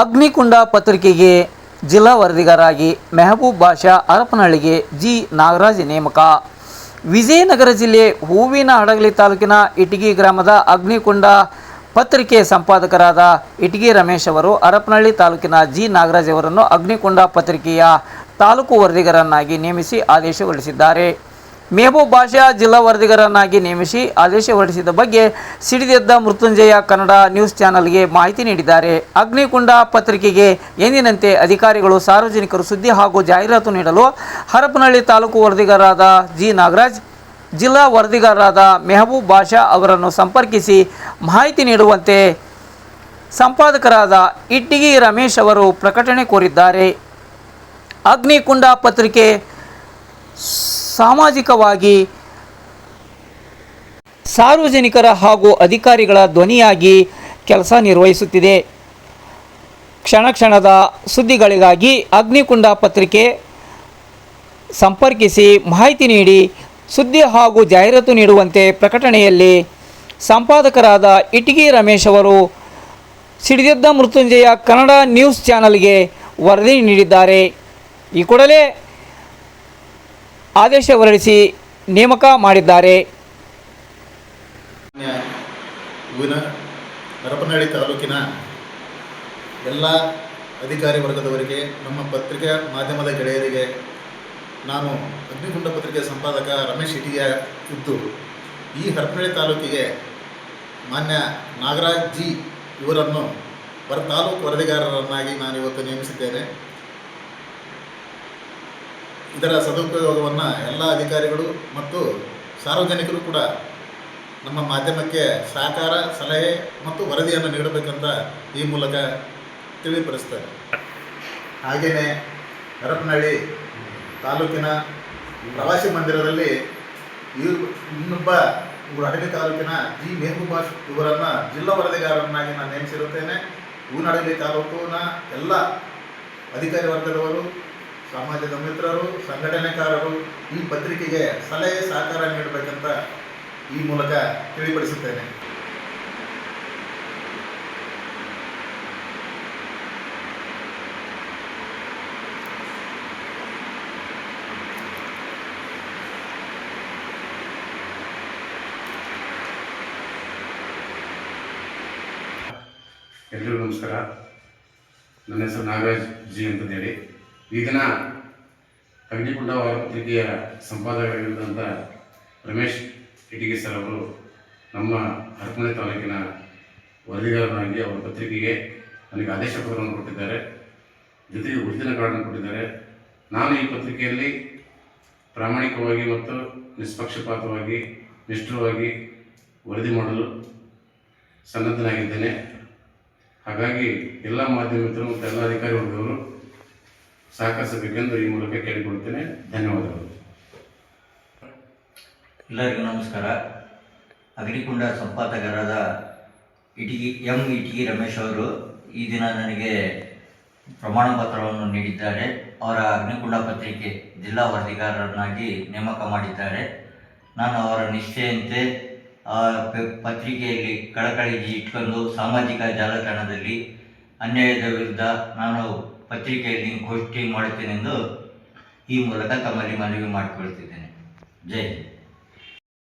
ಅಗ್ನಿಕುಂಡ ಪತ್ರಿಕೆಗೆ ಜಿಲ್ಲಾ ವರದಿಗಾರರಾಗಿ ಮೆಹಬೂಬ್ ಬಾಷಾ, ಹರಪನಹಳ್ಳಿಗೆ ಜಿ ನಾಗರಾಜ್ ನೇಮಕ. ವಿಜಯನಗರ ಜಿಲ್ಲೆ ಹೂವಿನಹಡಗಲಿ ತಾಲೂಕಿನ ಇಟಗಿ ಗ್ರಾಮದ ಅಗ್ನಿಕುಂಡ ಪತ್ರಿಕೆ ಸಂಪಾದಕರಾದ ಇಟಗಿ ರಮೇಶ್ ಅವರು ಹರಪನಹಳ್ಳಿ ತಾಲೂಕಿನ ಜಿ ನಾಗರಾಜ್ ಅವರನ್ನು ಅಗ್ನಿಕುಂಡ ಪತ್ರಿಕೆಯ ತಾಲೂಕು ವರದಿಗಾರನ್ನಾಗಿ ನೇಮಿಸಿ ಆದೇಶ ಹೊರಡಿಸಿದ್ದಾರೆ. ಮೆಹಬೂಬ್ ಬಾಷಾ ಜಿಲ್ಲಾ ವರದಿಗಾರನಾಗಿ ನೇಮಿಸಿ ಆದೇಶ ಹೊರಡಿಸಿದ ಬಗ್ಗೆ ಸಿಡಿದೆದ್ದ ಮೃತ್ಯುಂಜಯ ಕನ್ನಡ ನ್ಯೂಸ್ ಚಾನೆಲ್ಗೆ ಮಾಹಿತಿ ನೀಡಿದ್ದಾರೆ. ಅಗ್ನಿಕುಂಡ ಪತ್ರಿಕೆಗೆ ಎಂದಿನಂತೆ ಅಧಿಕಾರಿಗಳು ಸಾರ್ವಜನಿಕರು ಸುದ್ದಿ ಹಾಗೂ ಜಾಹೀರಾತು ನೀಡಲು ಹರಪನಹಳ್ಳಿ ತಾಲೂಕು ವರದಿಗಾರರಾದ ಜಿ ನಾಗರಾಜ್, ಜಿಲ್ಲಾ ವರದಿಗಾರರಾದ ಮೆಹಬೂಬ್ ಬಾಷಾ ಅವರನ್ನು ಸಂಪರ್ಕಿಸಿ ಮಾಹಿತಿ ನೀಡುವಂತೆ ಸಂಪಾದಕರಾದ ಇಟಗಿ ರಮೇಶ್ ಅವರು ಪ್ರಕಟಣೆ ಕೋರಿದ್ದಾರೆ. ಅಗ್ನಿಕುಂಡ ಪತ್ರಿಕೆ ಸಾಮಾಜಿಕವಾಗಿ ಸಾರ್ವಜನಿಕರ ಹಾಗೂ ಅಧಿಕಾರಿಗಳ ಧ್ವನಿಯಾಗಿ ಕೆಲಸ ನಿರ್ವಹಿಸುತ್ತಿದೆ. ಕ್ಷಣ ಕ್ಷಣದ ಸುದ್ದಿಗಳಿಗಾಗಿ ಅಗ್ನಿಕುಂಡ ಪತ್ರಿಕೆ ಸಂಪರ್ಕಿಸಿ ಮಾಹಿತಿ ನೀಡಿ ಸುದ್ದಿ ಹಾಗೂ ಜಾಹೀರಾತು ನೀಡುವಂತೆ ಪ್ರಕಟಣೆಯಲ್ಲಿ ಸಂಪಾದಕರಾದ ಇಟಗಿ ರಮೇಶ್ ಅವರು ಸಿಡಿದೆದ್ದ ಮೃತ್ಯುಂಜಯ ಕನ್ನಡ ನ್ಯೂಸ್ ಚಾನೆಲ್ಗೆ ವರದಿ ನೀಡಿದ್ದಾರೆ. ಈ ಕೂಡಲೇ ಆದೇಶ ಹೊರಡಿಸಿ ನೇಮಕ ಮಾಡಿದ್ದಾರೆ. ಹರಪನಹಳ್ಳಿ ತಾಲೂಕಿನ ಎಲ್ಲ ಅಧಿಕಾರಿ ವರ್ಗದವರಿಗೆ, ನಮ್ಮ ಪತ್ರಿಕಾ ಮಾಧ್ಯಮದ ಗೆಳೆಯರಿಗೆ, ನಾನು ಅಗ್ನಿಕುಂಡ ಪತ್ರಿಕೆ ಸಂಪಾದಕ ರಮೇಶ್ ಇಟಿಯ ಇದ್ದು ಈ ಹರಪನಹಳ್ಳಿ ತಾಲೂಕಿಗೆ ಮಾನ್ಯ ನಾಗರಾಜ್ ಜಿ ಇವರನ್ನು ತಾಲೂಕು ವರದಿಗಾರರನ್ನಾಗಿ ನಾನು ಇವತ್ತು ನೇಮಿಸಿದ್ದೇನೆ. ಇದರ ಸದುಪಯೋಗವನ್ನು ಎಲ್ಲ ಅಧಿಕಾರಿಗಳು ಮತ್ತು ಸಾರ್ವಜನಿಕರು ಕೂಡ ನಮ್ಮ ಮಾಧ್ಯಮಕ್ಕೆ ಸಹಕಾರ, ಸಲಹೆ ಮತ್ತು ವರದಿಯನ್ನು ನೀಡಬೇಕಂತ ಈ ಮೂಲಕ ತಿಳಿಪಡಿಸ್ತಾರೆ. ಹಾಗೆಯೇ ಹರಪನಹಳ್ಳಿ ತಾಲೂಕಿನ ಪ್ರವಾಸಿ ಮಂದಿರದಲ್ಲಿ ಇನ್ನೊಬ್ಬ ಹಡಗಲಿ ತಾಲೂಕಿನ ಜಿ ಮೆಹಬೂಬ್ ಬಾಷ್ ಇವರನ್ನು ಜಿಲ್ಲಾ ವರದಿಗಾರರನ್ನಾಗಿ ನಾನು ನೇಮಿಸಿರುತ್ತೇನೆ. ಹೂವಿನಹಡಗಲಿ ತಾಲೂಕಿನ ಎಲ್ಲ ಅಧಿಕಾರಿ ವರ್ಗದವರು, ಸಮಾಜದ ಮಿತ್ರರು, ಸಂಘಟನೆಕಾರರು ಈ ಪತ್ರಿಕೆಗೆ ಸಲಹೆ ಸಹಕಾರ ನೀಡಬೇಕಂತ ಈ ಮೂಲಕ ತಿಳಿಪಡಿಸುತ್ತೇನೆ. ಎಲ್ಲರಿಗೂ ನಮಸ್ಕಾರ. ನನ್ನ ಹೆಸರು ನಾಗರಾಜ್ ಜಿ ಅಂತಂದೇಳಿ. ಈ ದಿನ ಅಗ್ನಿಕುಂಡ ಪತ್ರಿಕೆಯ ಸಂಪಾದಕರಾಗಿದ್ದಂಥ ರಮೇಶ್ ಇಟಗಿ ಸರ್ ಅವರು ನಮ್ಮ ಹರಪನಹಳ್ಳಿ ತಾಲೂಕಿನ ವರದಿಗಾರರಾಗಿ ಅವರ ಪತ್ರಿಕೆಗೆ ನನಗೆ ಆದೇಶ ಪತ್ರವನ್ನು ಕೊಟ್ಟಿದ್ದಾರೆ, ಜೊತೆಗೆ ಗುರುತಿನ ಕಾರ್ಡನ್ನು ಕೊಟ್ಟಿದ್ದಾರೆ. ನಾನು ಈ ಪತ್ರಿಕೆಯಲ್ಲಿ ಪ್ರಾಮಾಣಿಕವಾಗಿ ಮತ್ತು ನಿಷ್ಪಕ್ಷಪಾತವಾಗಿ, ನಿಷ್ಠುರವಾಗಿ ವರದಿ ಮಾಡಲು ಸನ್ನದ್ಧನಾಗಿದ್ದೇನೆ. ಹಾಗಾಗಿ ಎಲ್ಲ ಮಾಧ್ಯಮಿಕರು ಮತ್ತು ಎಲ್ಲ ಅಧಿಕಾರಿ ವರ್ಗದವರು ಸಹಕರಿಸಬೇಕೆಂದು ಈ ಮೂಲಕ ಕೇಳಿಕೊಳ್ತೇನೆ. ಧನ್ಯವಾದಗಳು. ಎಲ್ಲರಿಗೂ ನಮಸ್ಕಾರ. ಅಗ್ನಿಕುಂಡ ಸಂಪಾದಕರಾದ ಇಟಗಿ ರಮೇಶ್ ಅವರು ಈ ದಿನ ನನಗೆ ಪ್ರಮಾಣ ಪತ್ರವನ್ನು ನೀಡಿದ್ದಾರೆ. ಅವರ ಅಗ್ನಿಕುಂಡ ಪತ್ರಿಕೆ ಜಿಲ್ಲಾ ವರದಿಗಾರರನ್ನಾಗಿ ನೇಮಕ ಮಾಡಿದ್ದಾರೆ. ನಾನು ಅವರ ನಿಷ್ಠೆಯಂತೆ ಪತ್ರಿಕೆಯಲ್ಲಿ ಕಳಕಳಿ ಇಟ್ಕೊಂಡು ಸಾಮಾಜಿಕ ಜಾಲತಾಣದಲ್ಲಿ ಅನ್ಯಾಯದ ವಿರುದ್ಧ ನಾನು ಪತ್ರಿಕೆಯಲ್ಲಿ ಘೋಷಣೆ ಮಾಡುತ್ತೇನೆಂದು ಈ ಮೂಲಕ ತಮ್ಮಲ್ಲಿ ಮನವಿ ಮಾಡಿಕೊಳ್ತಿದ್ದೇನೆ. ಜೈ ಹಿಂದ್.